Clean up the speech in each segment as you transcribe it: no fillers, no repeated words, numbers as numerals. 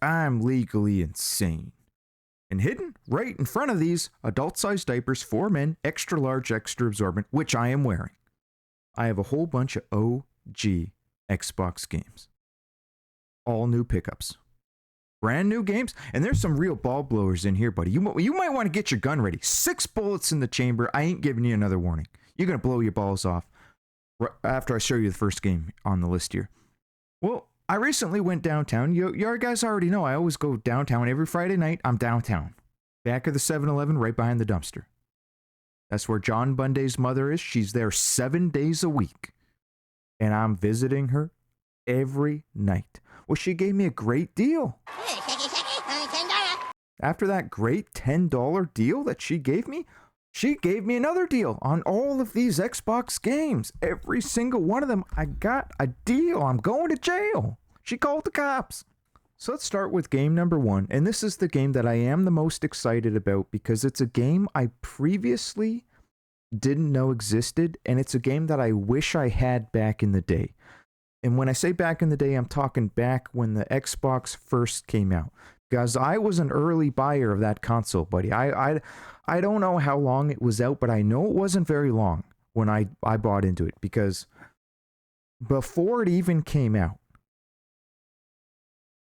I'm legally insane. And hidden right in front of these adult-sized diapers for men, extra large, extra absorbent, which I am wearing, I have a whole bunch of OG Xbox games. All new pickups. Brand new games. And there's some real ball blowers in here, buddy. You might want to get your gun ready. 6 bullets in the chamber. I ain't giving you another warning. You're going to blow your balls off after I show you the first game on the list here. Well, I recently went downtown. You guys already know I always go downtown every Friday night. I'm downtown. Back of the 7-Eleven right behind the dumpster. That's where John Bunday's mother is. She's there 7 days a week. And I'm visiting her every night. Well, she gave me a great deal. After that great $10 deal that she gave me another deal on all of these Xbox games. Every single one of them, I got a deal. I'm going to jail. She called the cops. So let's start with game number 1. And this is the game that I am the most excited about because it's a game I previously didn't know existed. And it's a game that I wish I had back in the day. And when I say back in the day, I'm talking back when the Xbox first came out. Because I was an early buyer of that console, buddy. I don't know how long it was out, but I know it wasn't very long when I bought into it. Because before it even came out,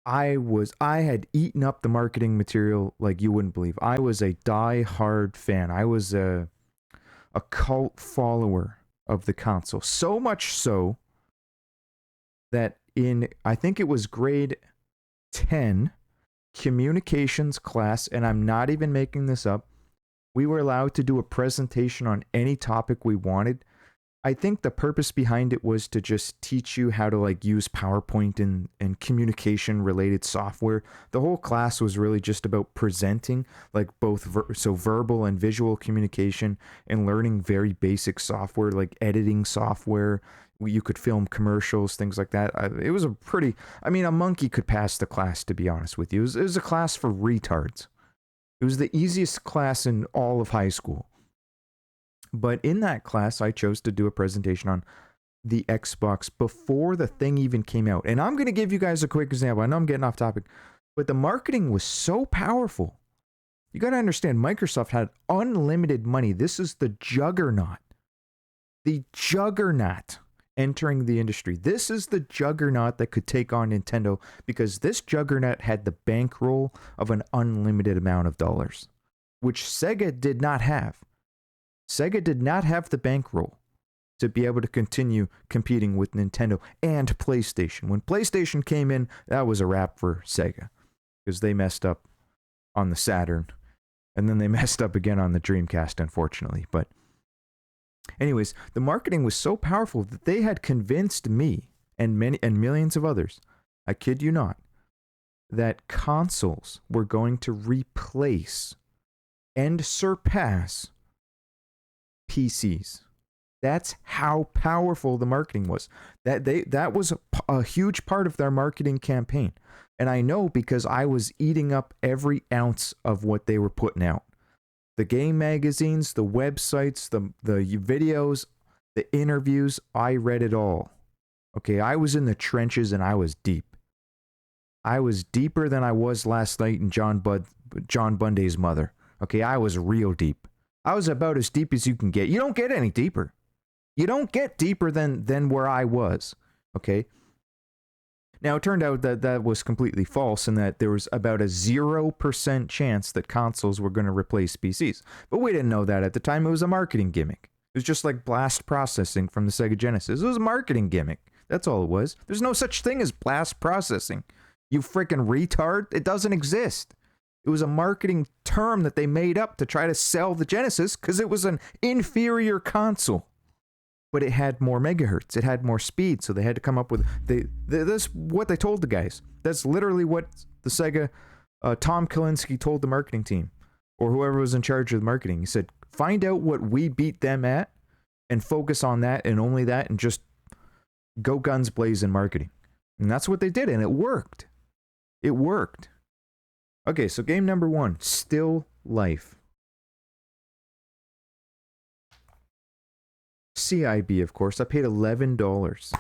I had eaten up the marketing material like you wouldn't believe. I was a die-hard fan. I was a cult follower of the console. So much so that in, I think it was grade 10 communications class, and I'm not even making this up, we were allowed to do a presentation on any topic we wanted. I think the purpose behind it was to just teach you how to like use PowerPoint and communication related software. The whole class was really just about presenting like both verbal and visual communication and learning very basic software like editing software. You could film commercials, things like that. It was a monkey could pass the class, to be honest with you. It was a class for retards. It was the easiest class in all of high school. But in that class, I chose to do a presentation on the Xbox before the thing even came out. And I'm going to give you guys a quick example. I know I'm getting off topic, but the marketing was so powerful. You got to understand, Microsoft had unlimited money. This is the juggernaut. The juggernaut entering the industry. This is the juggernaut that could take on Nintendo because this juggernaut had the bankroll of an unlimited amount of dollars, which Sega did not have. Sega did not have the bankroll to be able to continue competing with Nintendo and PlayStation. When PlayStation came in, that was a wrap for Sega because they messed up on the Saturn and then they messed up again on the Dreamcast, unfortunately. But anyways, the marketing was so powerful that they had convinced me and millions of others, I kid you not, that consoles were going to replace and surpass PCs. That's how powerful the marketing was. That was a huge part of their marketing campaign. And I know because I was eating up every ounce of what they were putting out. The game magazines, the websites, the videos, the interviews, I read it all. Okay, I was in the trenches and I was deep. I was deeper than I was last night in John Bunday's mother. Okay, I was real deep. I was about as deep as you can get. You don't get any deeper. You don't get deeper than where I was. Okay? Now, it turned out that was completely false and that there was about a 0% chance that consoles were going to replace PCs. But we didn't know that at the time. It was a marketing gimmick. It was just like blast processing from the Sega Genesis. It was a marketing gimmick. That's all it was. There's no such thing as blast processing. You freaking retard. It doesn't exist. It was a marketing term that they made up to try to sell the Genesis because it was an inferior console. But it had more megahertz. It had more speed. So they had to come up with... That's what they told the guys. That's literally what the Sega... Tom Kalinske told the marketing team. Or whoever was in charge of the marketing. He said, find out what we beat them at and focus on that and only that and just go guns blazing marketing. And that's what they did. And it worked. It worked. Okay, so game number 1, Still Life. CIB, of course. I paid $11,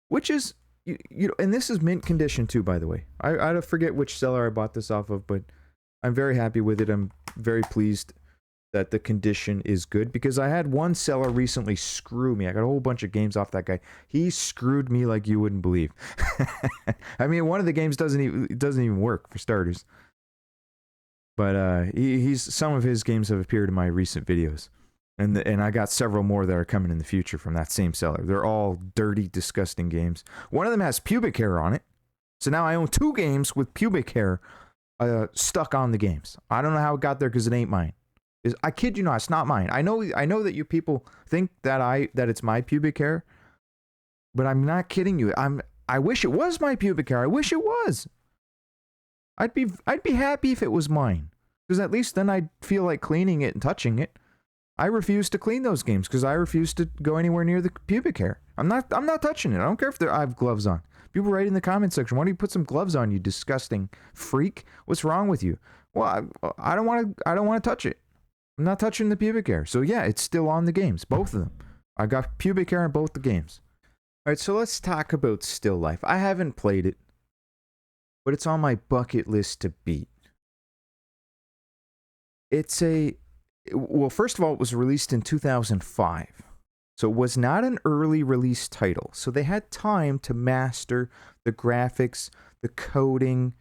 which is and this is mint condition too, by the way. I forget which seller I bought this off of, but I'm very happy with it. I'm very pleased that the condition is good, because I had one seller recently screw me. I got a whole bunch of games off that guy. He screwed me like you wouldn't believe. I mean, one of the games doesn't even work, for starters. But some of his games have appeared in my recent videos, and I got several more that are coming in the future from that same seller. They're all dirty, disgusting games. One of them has pubic hair on it, so now I own 2 games with pubic hair stuck on the games. I don't know how it got there, because it ain't mine. I kid you not, it's not mine. I know that you people think that it's my pubic hair, but I'm not kidding you. I wish it was my pubic hair. I wish it was. I'd be happy if it was mine, because at least then I'd feel like cleaning it and touching it. I refuse to clean those games because I refuse to go anywhere near the pubic hair. I'm not touching it. I don't care if I have gloves on. People write in the comment section, why don't you put some gloves on, you disgusting freak? What's wrong with you? Well, I don't want to touch it. I'm not touching the pubic hair. So yeah, it's still on the games, both of them. I got pubic hair in both the games. All right, so let's talk about Still Life. I haven't played it, but it's on my bucket list to beat. Well, first of all, it was released in 2005. So it was not an early release title. So they had time to master the graphics, the coding,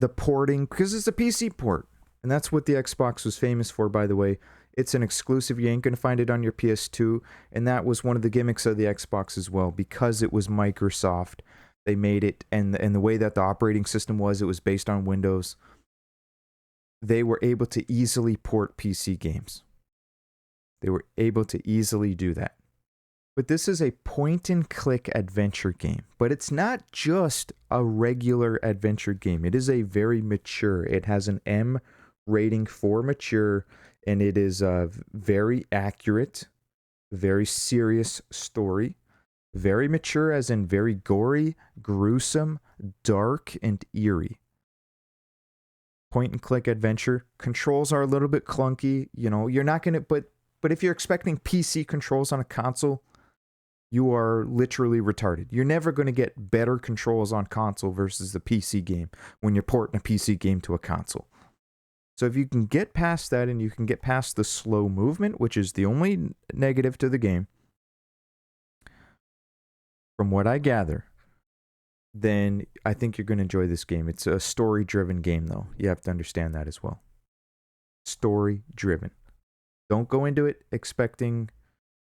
the porting, because it's a PC port. And that's what the Xbox was famous for, by the way. It's an exclusive. You ain't going to find it on your PS2. And that was one of the gimmicks of the Xbox as well. Because it was Microsoft, they made it. And the way that the operating system was, it was based on Windows. They were able to easily port PC games. They were able to easily do that. But this is a point-and-click adventure game. But it's not just a regular adventure game. It is a very mature. It has an M rating for mature, and it is a very accurate, very serious story. Very mature as in very gory, gruesome, dark, and eerie. Point-and-click adventure. Controls are a little bit clunky. You know, you're not going to... But if you're expecting PC controls on a console, you are literally retarded. You're never going to get better controls on console versus the PC game when you're porting a PC game to a console. So if you can get past that, and you can get past the slow movement, which is the only negative to the game, from what I gather, then I think you're going to enjoy this game. It's a story-driven game, though. You have to understand that as well. Story-driven. Don't go into it expecting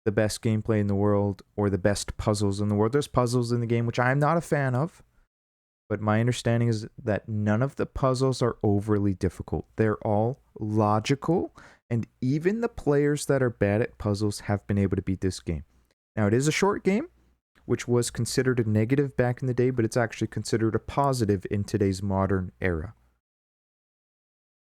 the best gameplay in the world or the best puzzles in the world. There's puzzles in the game, which I'm not a fan of. But my understanding is that none of the puzzles are overly difficult. They're all logical. And even the players that are bad at puzzles have been able to beat this game. Now, it is a short game, which was considered a negative back in the day, but it's actually considered a positive in today's modern era.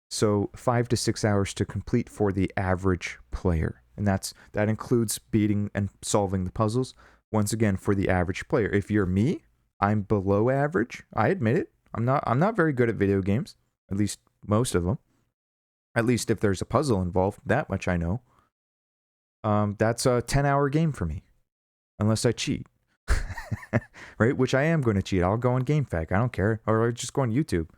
So 5 to 6 hours to complete for the average player. And that includes beating and solving the puzzles. Once again, for the average player. If you're me, I'm below average. I admit it. I'm not very good at video games. At least most of them. At least if there's a puzzle involved, that much I know. That's a 10-hour game for me. Unless I cheat. Right? Which I am going to cheat. I'll go on GameFAQ. I don't care. Or I'll just go on YouTube.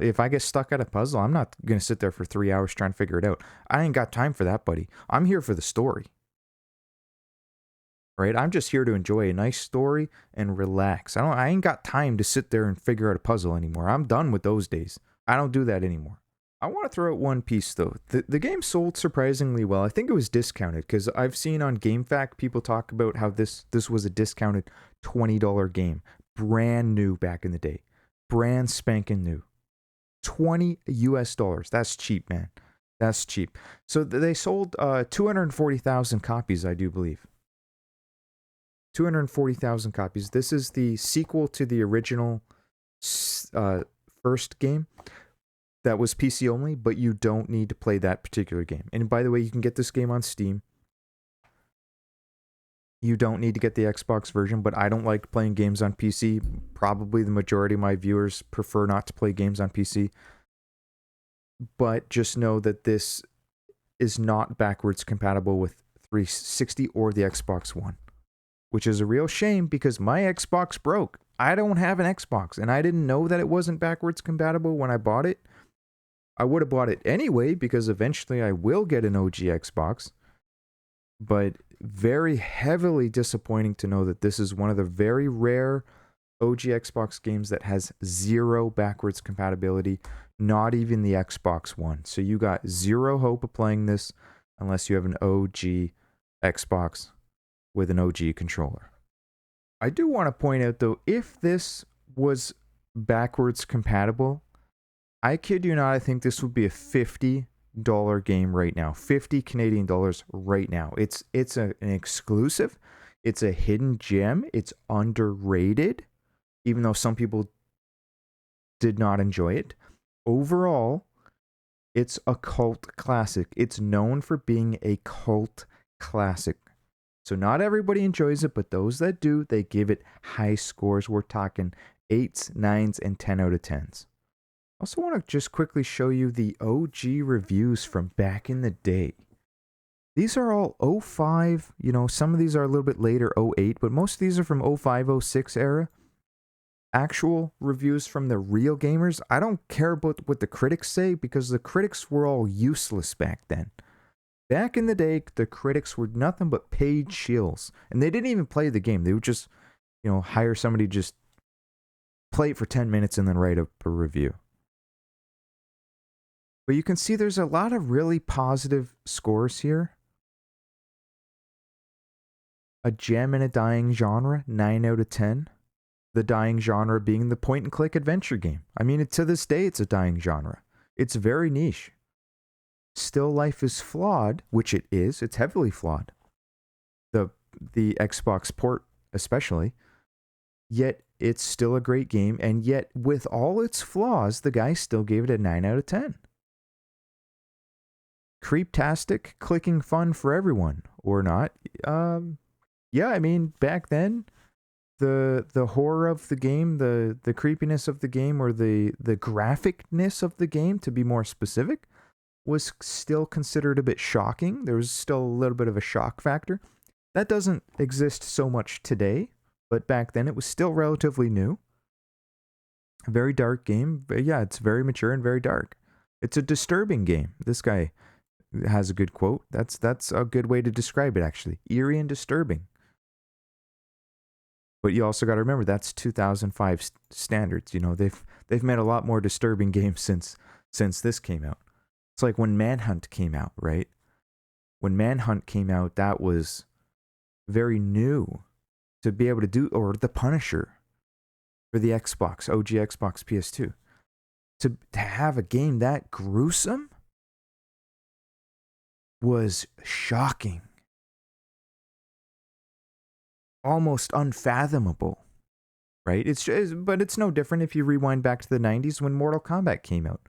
If I get stuck at a puzzle, I'm not going to sit there for 3 hours trying to figure it out. I ain't got time for that, buddy. I'm here for the story. Right? I'm just here to enjoy a nice story and relax. I ain't got time to sit there and figure out a puzzle anymore. I'm done with those days. I don't do that anymore. I want to throw out one piece, though. The game sold surprisingly well. I think it was discounted, because I've seen on GameFAQ people talk about how this was a discounted $20 game. Brand new back in the day. Brand spanking new. $20 US. That's cheap, man. That's cheap. So they sold 240,000 copies, I do believe. 240,000 copies. This is the sequel to the original first game that was PC only, but you don't need to play that particular game. And by the way, you can get this game on Steam. You don't need to get the Xbox version, but I don't like playing games on PC. Probably the majority of my viewers prefer not to play games on PC. But just know that this is not backwards compatible with 360 or the Xbox One. which is a real shame because my Xbox broke. I don't have an Xbox, and I didn't know that it wasn't backwards compatible when I bought it. I would have bought it anyway because eventually I will get an OG Xbox. But very heavily disappointing to know that this is one of the very rare OG Xbox games that has zero backwards compatibility, not even the Xbox One. So you got zero hope of playing this unless you have an OG Xbox with an OG controller. I do want to point out though, if this was backwards compatible, I kid you not, I think this would be a $50 game right now. 50 Canadian dollars right now. It's an exclusive. It's a hidden gem. It's underrated, even though some people did not enjoy it. Overall, it's a cult classic. It's known for being a cult classic. So not everybody enjoys it, but those that do, they give it high scores. We're talking 8s, 9s, and 10 out of 10s. Also want to just quickly show you the OG reviews from back in the day. These are all 05, some of these are a little bit later, 08, but most of these are from 05, 06 era. Actual reviews from the real gamers. I don't care about what the critics say because the critics were all useless back then. Back in the day, the critics were nothing but paid shills. And they didn't even play the game. They would just, hire somebody to just play it for 10 minutes and then write up a review. But you can see there's a lot of really positive scores here. A gem in a dying genre, 9 out of 10. The dying genre being the point-and-click adventure game. I mean, to this day, it's a dying genre. It's very niche. Still Life is flawed, which it is. It's heavily flawed. The Xbox port especially. Yet, it's still a great game. And yet, with all its flaws, the guy still gave it a 9 out of 10. Creeptastic, clicking fun for everyone. Or not. Yeah, I mean, back then, the horror of the game, the creepiness of the game, or the graphicness of the game, to be more specific, was still considered a bit shocking. There was still a little bit of a shock factor. That doesn't exist so much today, but back then it was still relatively new. A very dark game. But yeah, it's very mature and very dark. It's a disturbing game. This guy has a good quote. That's a good way to describe it, actually. Eerie and disturbing. But you also got to remember that's 2005 standards. They've made a lot more disturbing games since this came out. It's like when Manhunt came out, right? When Manhunt came out, that was very new to be able to do, or The Punisher for the Xbox, OG Xbox PS2. To have a game that gruesome was shocking. Almost unfathomable, right? But it's no different if you rewind back to the 90s when Mortal Kombat came out.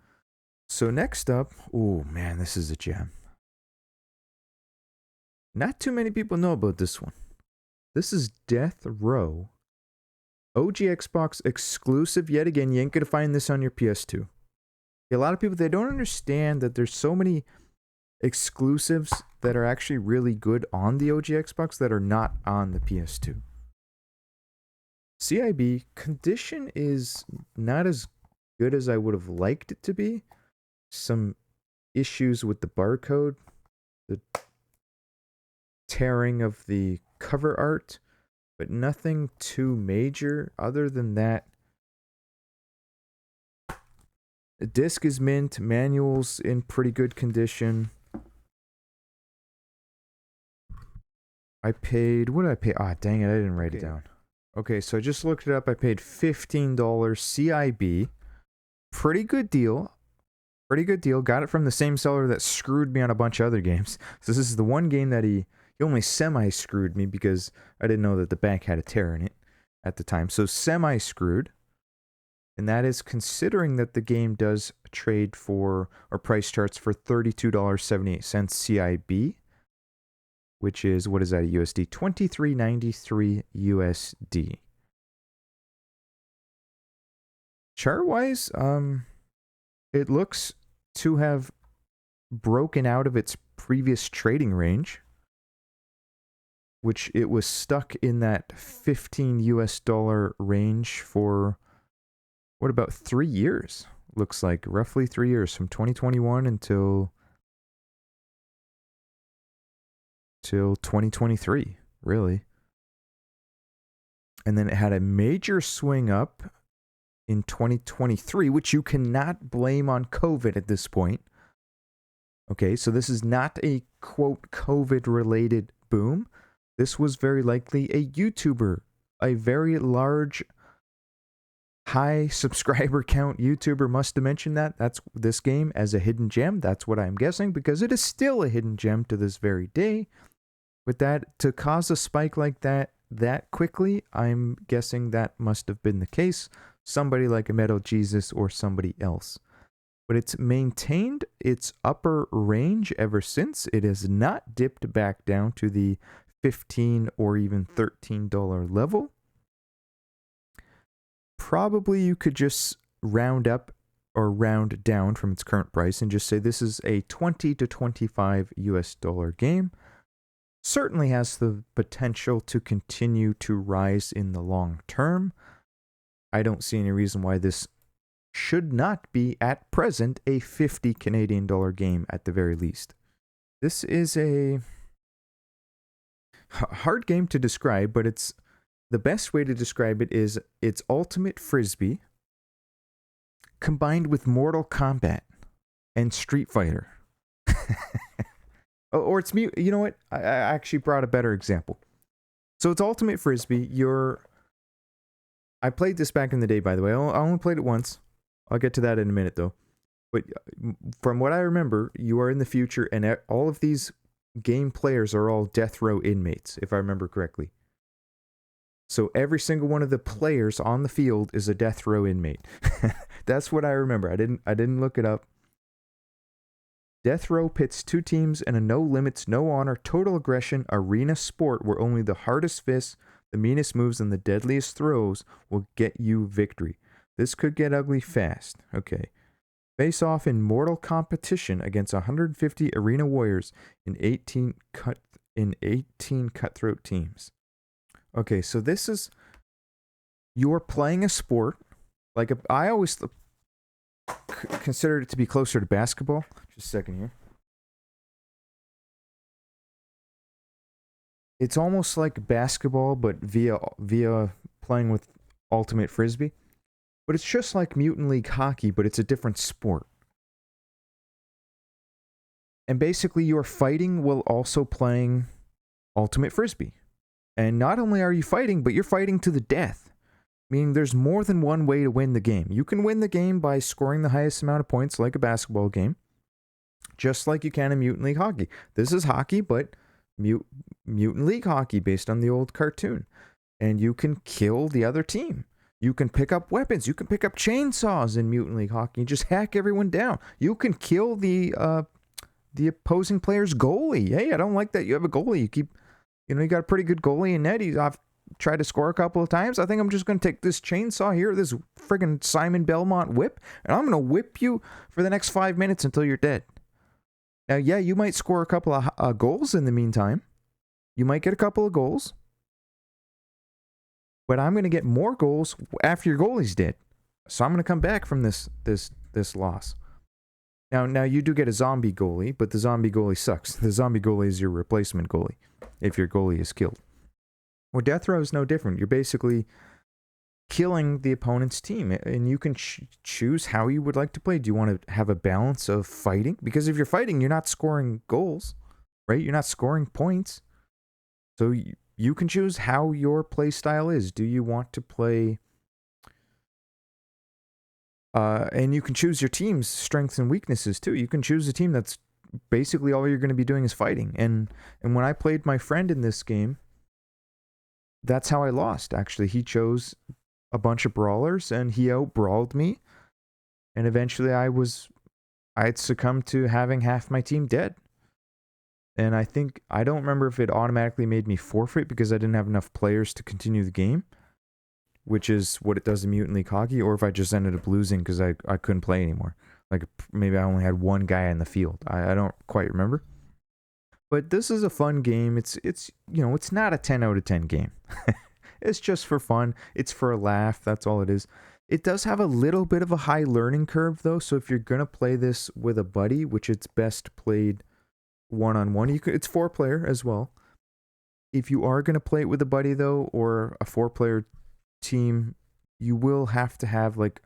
So next up, oh man, this is a gem. Not too many people know about this one. This is Death Row. OG Xbox exclusive yet again. You ain't gonna find this on your PS2. A lot of people, they don't understand that there's so many exclusives that are actually really good on the OG Xbox that are not on the PS2. CIB condition is not as good as I would have liked it to be. Some issues with the barcode, the tearing of the cover art, but nothing too major. Other than that, the disc is mint, manual's in pretty good condition. I paid, what did I pay? Ah, dang it, I didn't write it down. Okay, so I just looked it up. I paid $15 CIB. Pretty good deal. Pretty good deal. Got it from the same seller that screwed me on a bunch of other games. So this is the one game that he only semi-screwed me because I didn't know that the bank had a tear in it at the time. So semi-screwed. And that is considering that the game does trade for, or price charts for $32.78 CIB. Which is, what is that, USD? $23.93 USD. Chart-wise, it looks to have broken out of its previous trading range. which it was stuck in that $15 range for what, about 3 years? Looks like roughly 3 years, from 2021 until 2023, really. And then it had a major swing up in 2023, which you cannot blame on COVID at this point. Okay, so this is not a, quote, COVID-related boom. This was very likely a YouTuber, a very large, high subscriber count YouTuber must have mentioned that's this game as a hidden gem. That's what I'm guessing, because it is still a hidden gem to this very day. With that, to cause a spike like that quickly, I'm guessing that must have been the case. Somebody like a Metal Jesus or somebody else. But it's maintained its upper range ever since. It has not dipped back down to the $15 or even $13 level. Probably you could just round up or round down from its current price and just say this is a $20 to $25 game. Certainly has the potential to continue to rise in the long term. I don't see any reason why this should not be at present a $50 Canadian game at the very least. This is a hard game to describe, but it's the best way to describe it is it's Ultimate Frisbee combined with Mortal Kombat and Street Fighter. Or it's, you know what? I actually brought a better example. So it's Ultimate Frisbee. I played this back in the day, by the way. I only played it once. I'll get to that in a minute, though. But from what I remember, you are in the future, and all of these game players are all death row inmates, if I remember correctly. So every single one of the players on the field is a death row inmate. That's what I remember. I didn't look it up. Death Row pits two teams in a no limits, no honor, total aggression arena sport where only the hardest fists, the meanest moves, and the deadliest throws will get you victory. This could get ugly fast. Okay. Face off in mortal competition against 150 arena warriors in 18 cutthroat teams. Okay, so this is, you're playing a sport like I always considered it to be closer to basketball. Just a second here. It's almost like basketball, but via playing with Ultimate Frisbee. But it's just like Mutant League Hockey, but it's a different sport. And basically, you're fighting while also playing Ultimate Frisbee. And not only are you fighting, but you're fighting to the death. Meaning there's more than one way to win the game. You can win the game by scoring the highest amount of points like a basketball game. Just like you can in Mutant League Hockey. This is hockey, but Mutant League Hockey based on the old cartoon. And you can kill the other team. You can pick up weapons. You can pick up chainsaws in Mutant League Hockey and just hack everyone down. You can kill the opposing player's goalie. Hey, I don't like that you have a goalie. You got a pretty good goalie in net. I've tried to score a couple of times. I think I'm just going to take this chainsaw here, this friggin' Simon Belmont whip, and I'm going to whip you for the next 5 minutes until you're dead. Now, yeah, you might score a couple of goals in the meantime. You might get a couple of goals. But I'm going to get more goals after your goalie's dead. So I'm going to come back from this loss. Now you do get a zombie goalie, but the zombie goalie sucks. The zombie goalie is your replacement goalie if your goalie is killed. Well, Death Row is no different. You're basically killing the opponent's team, and you can choose how you would like to play. Do you want to have a balance of fighting? Because if you're fighting, you're not scoring goals, right? You're not scoring points. So you can choose how your play style is. Do you want to play... and you can choose your team's strengths and weaknesses, too. You can choose a team that's basically all you're going to be doing is fighting. And when I played my friend in this game, that's how I lost, actually. He chose a bunch of brawlers, and he out-brawled me. And eventually I had succumbed to having half my team dead. And I don't remember if it automatically made me forfeit because I didn't have enough players to continue the game, which is what it does in Mutant League Hockey, or if I just ended up losing because I couldn't play anymore. Like, maybe I only had one guy in the field. I don't quite remember. But this is a fun game. It's it's not a 10 out of 10 game. It's just for fun. It's for a laugh. That's all it is. It does have a little bit of a high learning curve though, so if you're going to play this with a buddy, which it's best played one-on-one, it's 4-player as well. If you are going to play it with a buddy though, or a 4-player team, you will have to have like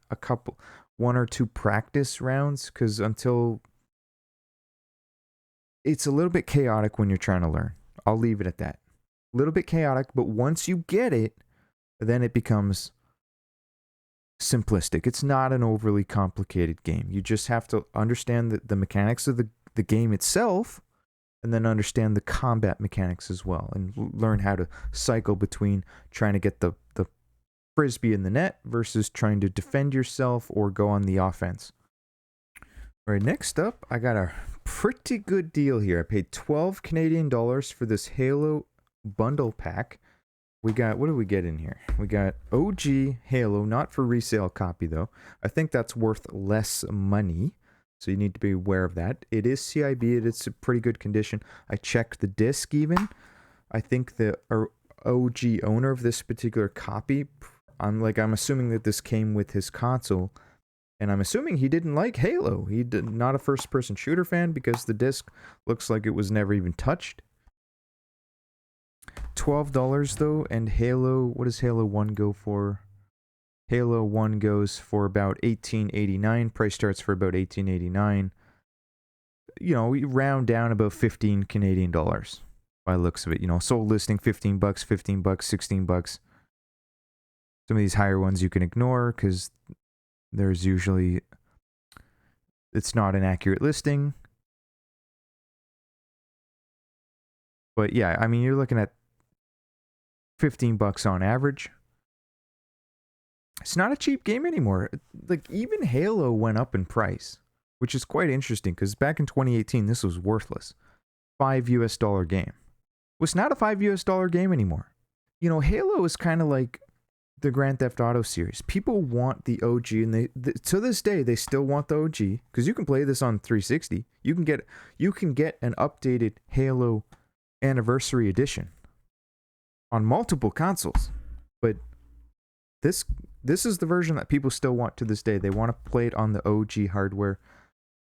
one or two practice rounds, because until it's a little bit chaotic when you're trying to learn. I'll leave it at that. A little bit chaotic, but once you get it, then it becomes simplistic. It's not an overly complicated game. You just have to understand the mechanics of the game itself, and then understand the combat mechanics as well, and learn how to cycle between trying to get the frisbee in the net versus trying to defend yourself or go on the offense. All right, next up, I got a pretty good deal here. I paid 12 Canadian dollars for this Halo bundle pack. We got, what do we get in here? We got OG Halo, not for resale copy though. I think that's worth less money, so you need to be aware of that. It is CIB, it's a pretty good condition. I checked the disc even. I think the OG owner of this particular copy, I'm assuming that this came with his console, and I'm assuming he didn't like Halo. Not a first-person shooter fan, because the disc looks like it was never even touched. $12 though, and Halo, what does Halo 1 go for? Halo 1 goes for about $18.89. Price starts for about $18.89. We round down about 15 Canadian dollars by the looks of it. Sold listing $15, $15, $16. Some of these higher ones you can ignore because there's usually, it's not an accurate listing. But yeah, I mean, you're looking at $15 on average. It's not a cheap game anymore. Like, even Halo went up in price, which is quite interesting because back in 2018, this was worthless. $5 game. Well, it's not a $5 game anymore. Halo is kind of like the Grand Theft Auto series. People want the OG, and to this day they still want the OG, because you can play this on 360. You can get an updated Halo Anniversary Edition on multiple consoles. But this is the version that people still want to this day. They want to play it on the OG hardware.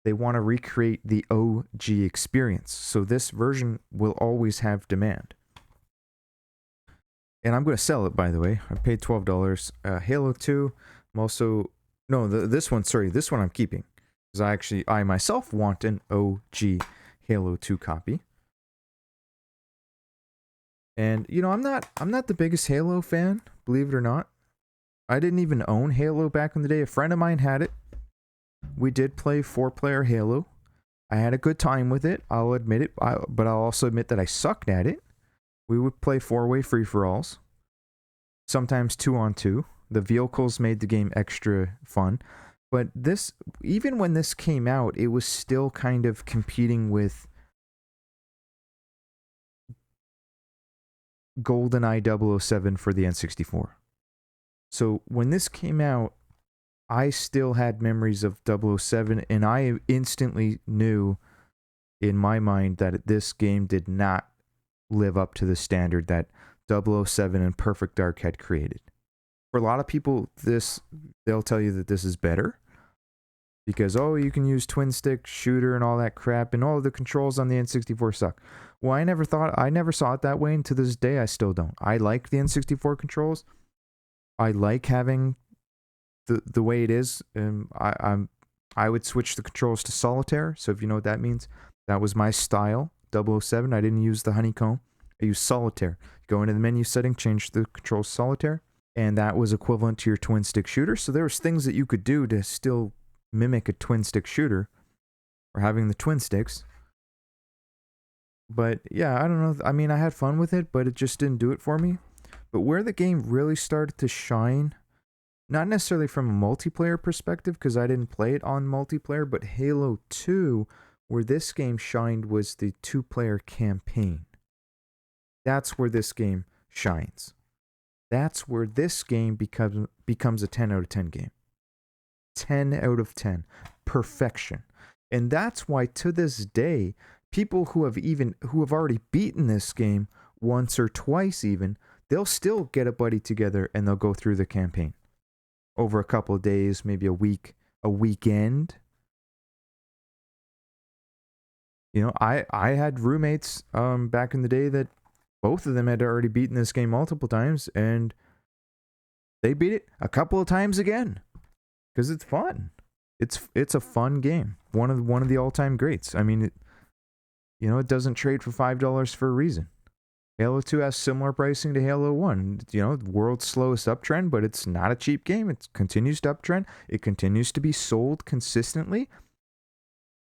They want to recreate the OG experience. So this version will always have demand. And I'm going to sell it, by the way. I paid $12. Halo 2, I'm also... No, this one I'm keeping. Because I myself want an OG Halo 2 copy. And, I'm not the biggest Halo fan, believe it or not. I didn't even own Halo back in the day. A friend of mine had it. We did play 4-player Halo. I had a good time with it, I'll admit it. But I'll also admit that I sucked at it. We would play 4-way free-for-alls. Sometimes 2-on-2. The vehicles made the game extra fun. But this, even when this came out, it was still kind of competing with GoldenEye 007 for the N64. So when this came out, I still had memories of 007, and I instantly knew in my mind that this game did not live up to the standard that 007 and Perfect Dark had created. For a lot of people, they'll tell you that this is better because, you can use twin stick shooter and all that crap, and the controls on the N64 suck. Well, I never saw it that way, and to this day I still don't. I like the N64 controls. I like having the way it is. I would switch the controls to solitaire, so if you know what that means, that was my style. 007, I didn't use the honeycomb. I used solitaire. Go into the menu setting, change the controls to solitaire, and that was equivalent to your twin stick shooter. So there was things that you could do to still mimic a twin stick shooter, or having the twin sticks. But yeah, I don't know. I mean, I had fun with it, but it just didn't do it for me. But where the game really started to shine, not necessarily from a multiplayer perspective, because I didn't play it on multiplayer, but Halo 2, where this game shined, was the 2-player campaign. That's where this game shines. That's where this game becomes a 10 out of 10 game. 10 out of 10. Perfection. And that's why, to this day, people who have already beaten this game once or twice even, they'll still get a buddy together and they'll go through the campaign over a couple of days, maybe a week, a weekend. You know, I had roommates back in the day that both of them had already beaten this game multiple times, and they beat it a couple of times again because it's fun. It's a fun game. One of the all-time greats. I mean, it doesn't trade for $5 for a reason. Halo 2 has similar pricing to Halo 1. The world's slowest uptrend, but it's not a cheap game. It continues to uptrend. It continues to be sold consistently.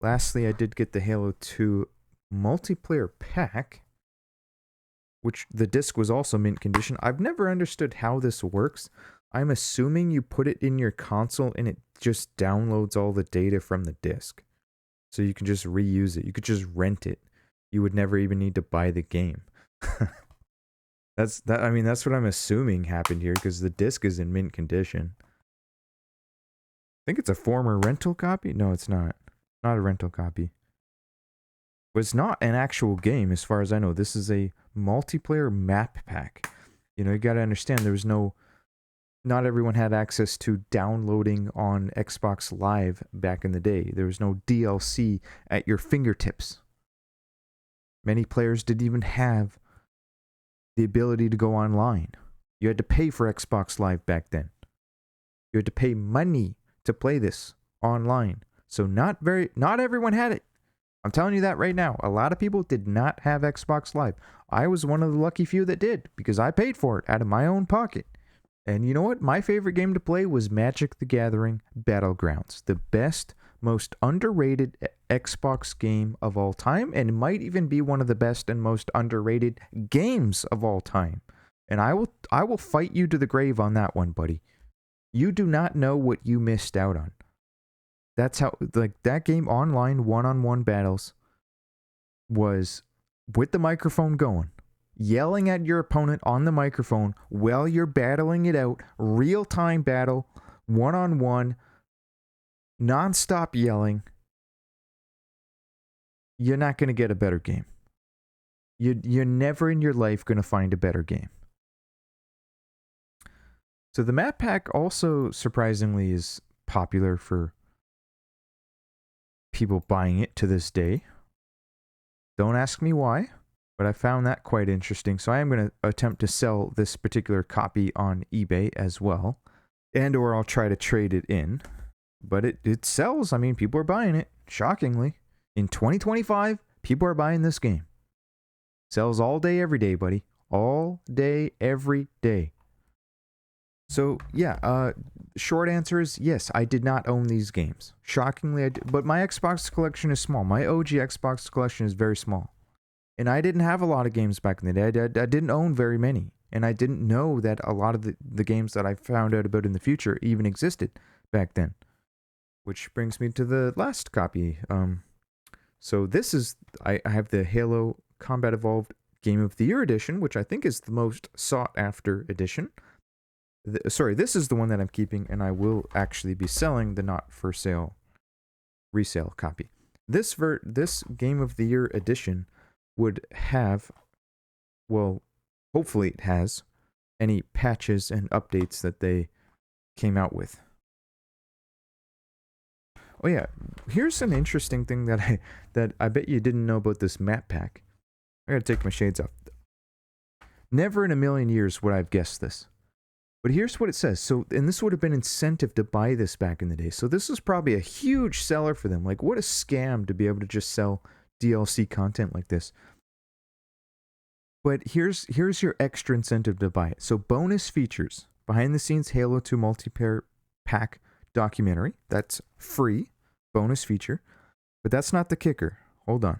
Lastly, I did get the Halo 2 multiplayer pack, which the disc was also mint condition. I've never understood how this works. I'm assuming you put it in your console and it just downloads all the data from the disc. So you can just reuse it. You could just rent it. You would never even need to buy the game. That's what I'm assuming happened here because the disc is in mint condition. I think it's a former rental copy. No, it's not. Not a rental copy. But it's not an actual game as far as I know. This is a multiplayer map pack. You got to understand not everyone had access to downloading on Xbox Live back in the day. There was no DLC at your fingertips. Many players didn't even have the ability to go online. You had to pay for Xbox Live back then. You had to pay money to play this online. So not everyone had it. I'm telling you that right now. A lot of people did not have Xbox Live. I was one of the lucky few that did because I paid for it out of my own pocket. And you know what? My favorite game to play was Magic the Gathering Battlegrounds. The best, most underrated Xbox game of all time, and it might even be one of the best and most underrated games of all time. And I will fight you to the grave on that one, buddy. You do not know what you missed out on. That's how, that game online, one-on-one battles, was with the microphone going, yelling at your opponent on the microphone while you're battling it out, real-time battle, one-on-one, non-stop yelling. You're not going to get a better game. You're never in your life going to find a better game. So the map pack also, surprisingly, is popular for people buying it to this day. Don't ask me why, but I found that quite interesting. So I am going to attempt to sell this particular copy on eBay as well, and or I'll try to trade it in. But it sells. I mean, people are buying it, shockingly. In 2025, people are buying this game. Sells all day, every day, buddy. All day, every day. So, yeah, short answer is yes, I did not own these games. Shockingly, I did, but my Xbox collection is small. My OG Xbox collection is very small. And I didn't have a lot of games back in the day. I didn't own very many. And I didn't know that a lot of the games that I found out about in the future even existed back then. Which brings me to the last copy. So this is, I have the Halo Combat Evolved Game of the Year edition, which I think is the most sought after edition. This is the one that I'm keeping, and I will actually be selling the not for sale resale copy. This Game of the Year edition would have, well, hopefully it has, any patches and updates that they came out with. Oh yeah, here's an interesting thing that I bet you didn't know about this map pack. I gotta take my shades off. Never in a million years would I have guessed this. But here's what it says. So, and this would have been incentive to buy this back in the day. So this is probably a huge seller for them. Like, what a scam to be able to just sell DLC content like this. But here's your extra incentive to buy it. So bonus features. Behind the scenes Halo 2 multiplayer pack documentary. That's free. Bonus feature. But that's not the kicker. Hold on.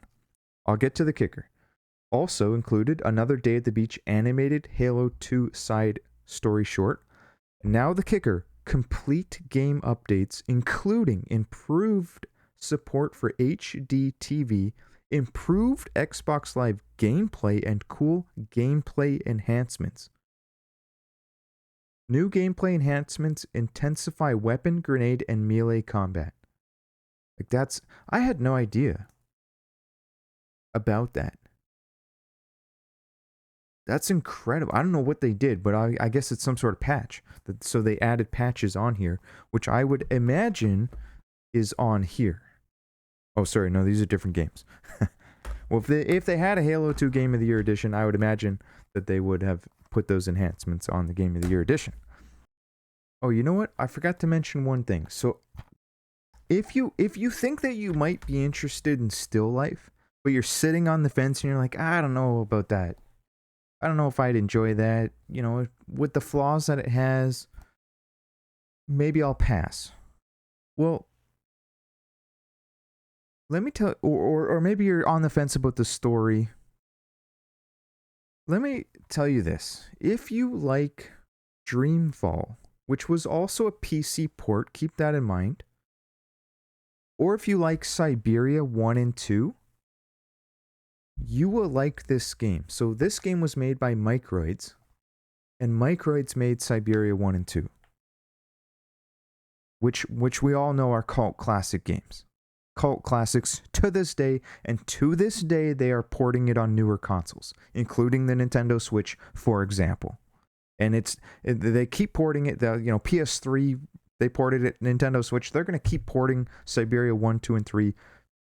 I'll get to the kicker. Also included Another Day at the Beach animated Halo 2 side story short. Now the kicker, complete game updates, including improved support for HD TV, improved Xbox Live gameplay, and cool gameplay enhancements. New gameplay enhancements intensify weapon, grenade, and melee combat. I had no idea. about that. That's incredible. I don't know what they did, but I guess it's some sort of patch. So they added patches on here, which I would imagine is on here. Oh, sorry, no, these are different games. Well, if they had a Halo 2 Game of the Year edition, I would imagine that they would have put those enhancements on the Game of the Year edition. Oh, you know what? I forgot to mention one thing. So if you think that you might be interested in Still Life, but you're sitting on the fence and you're like, I don't know about that. I don't know if I'd enjoy that. You know, with the flaws that it has, maybe I'll pass. Well, let me tell, or maybe you're on the fence about the story. Let me tell you this. If you like Dreamfall, which was also a PC port, keep that in mind. Or if you like Syberia 1 and 2, you will like this game. So this game was made by Microids, and Microids made Syberia 1 and 2, which we all know are cult classic games. Cult classics to this day, and to this day they are porting it on newer consoles, including the Nintendo Switch, for example. And they keep porting it. PS3, they ported it. Nintendo Switch, they're going to keep porting Syberia 1, 2, and 3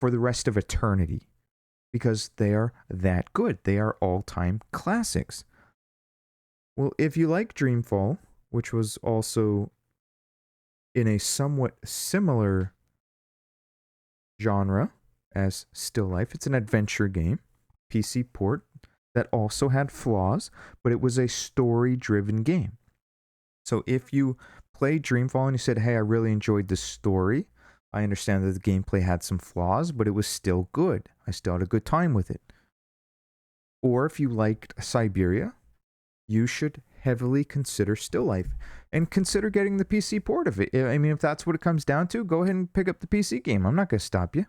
for the rest of eternity, because they are that good. They are all-time classics. Well, if you like Dreamfall, which was also in a somewhat similar genre as Still Life, it's an adventure game, PC port, that also had flaws, but it was a story-driven game. So if you played Dreamfall and you said, hey, I really enjoyed the story, I understand that the gameplay had some flaws, but it was still good. I still had a good time with it. Or if you liked Syberia, you should heavily consider Still Life and consider getting the PC port of it. I mean, if that's what it comes down to, go ahead and pick up the PC game. I'm not going to stop you.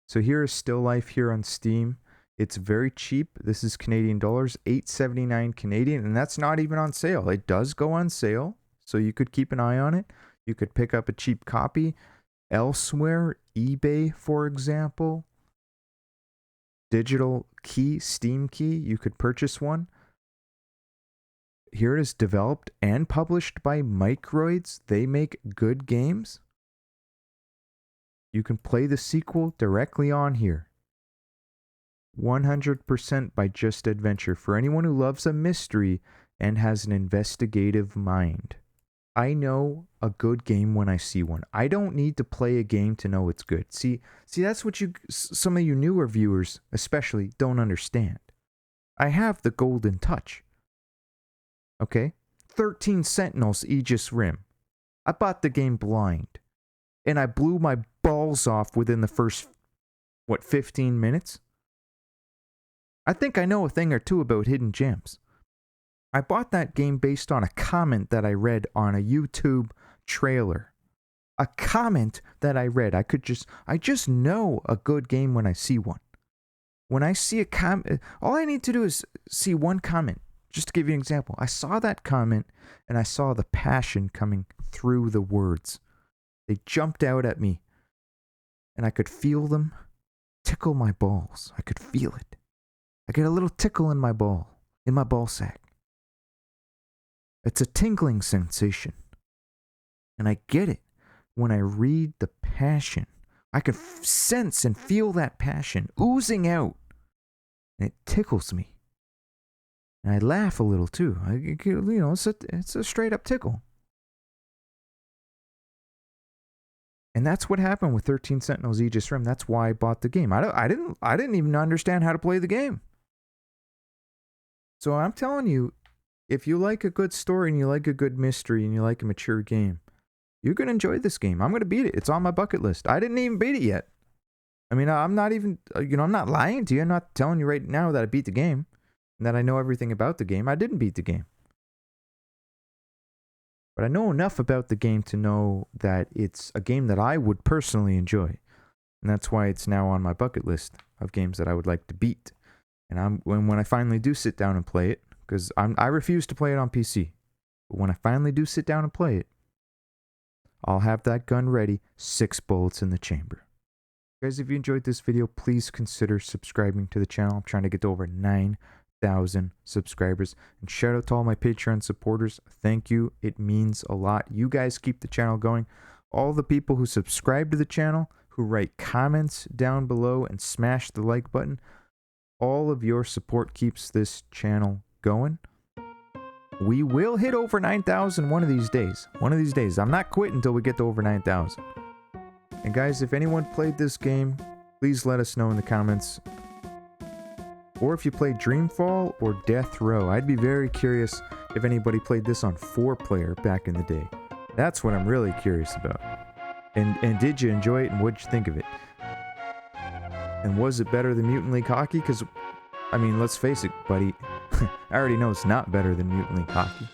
So here is Still Life here on Steam. It's very cheap. This is Canadian dollars, $8.79 Canadian, and that's not even on sale. It does go on sale, so you could keep an eye on it. You could pick up a cheap copy elsewhere, eBay, for example. Digital key, Steam key, you could purchase one. Here it is, developed and published by Microids. They make good games. You can play the sequel directly on here. 100% by Just Adventure. For anyone who loves a mystery and has an investigative mind. I know a good game when I see one. I don't need to play a game to know it's good. See, that's what some of you newer viewers especially don't understand. I have the golden touch. Okay? 13 Sentinels Aegis Rim. I bought the game blind. And I blew my balls off within the first, 15 minutes? I think I know a thing or two about hidden gems. I bought that game based on a comment that I read on a YouTube trailer. A comment that I read. I just know a good game when I see one. When I see a comment, all I need to do is see one comment. Just to give you an example, I saw that comment and I saw the passion coming through the words. They jumped out at me and I could feel them tickle my balls. I could feel it. I get a little tickle in my ball sack. It's a tingling sensation. And I get it when I read the passion. I can sense and feel that passion oozing out. And it tickles me. And I laugh a little too. It's a straight up tickle. And that's what happened with 13 Sentinels Aegis Rim. That's why I bought the game. I didn't even understand how to play the game. So I'm telling you, if you like a good story and you like a good mystery and you like a mature game, you're going to enjoy this game. I'm going to beat it. It's on my bucket list. I didn't even beat it yet. I mean, I'm not even, I'm not lying to you. I'm not telling you right now that I beat the game and that I know everything about the game. I didn't beat the game. But I know enough about the game to know that it's a game that I would personally enjoy. And that's why it's now on my bucket list of games that I would like to beat. And when I finally do sit down and play it, because I refuse to play it on PC. But when I finally do sit down and play it, I'll have that gun ready, 6 bullets in the chamber. Guys, if you enjoyed this video, please consider subscribing to the channel. I'm trying to get to over 9,000 subscribers. And shout out to all my Patreon supporters. Thank you. It means a lot. You guys keep the channel going. All the people who subscribe to the channel, who write comments down below and smash the like button, all of your support keeps this channel going. We will hit over 9,000 one of these days. One of these days. I'm not quitting until we get to over 9,000. And guys, if anyone played this game, please let us know in the comments. Or if you played Dreamfall or Death Row. I'd be very curious if anybody played this on 4-player back in the day. That's what I'm really curious about. And did you enjoy it, and what'd you think of it? And was it better than Mutant League Hockey? Because, I mean, let's face it, buddy. I already know it's not better than Mutant League Hockey.